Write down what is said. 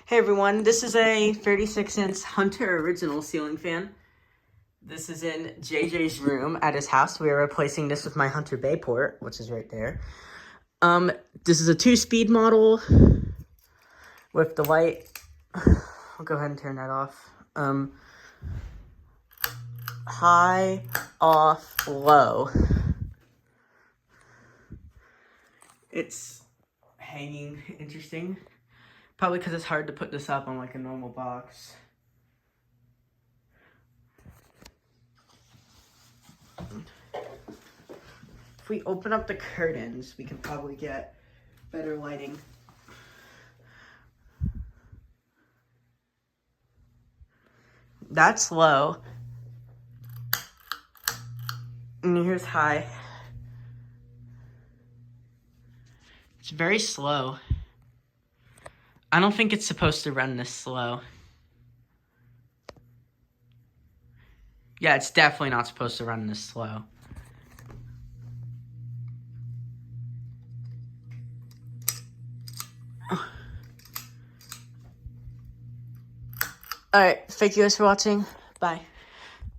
Hey everyone, this is a 36-inch Hunter original ceiling fan. This is in JJ's room at his house. We are replacing this with my Hunter Bayport, which is right there. This is a 2-speed model with the light. I'll go ahead and turn that off. High, off, low. It's hanging interesting. Probably because it's hard to put this up on like a normal box. If we open up the curtains, we can probably get better lighting. That's low. And here's high. It's very slow. I don't think it's supposed to run this slow. Yeah, it's definitely not supposed to run this slow. Alright, thank you guys for watching. Bye.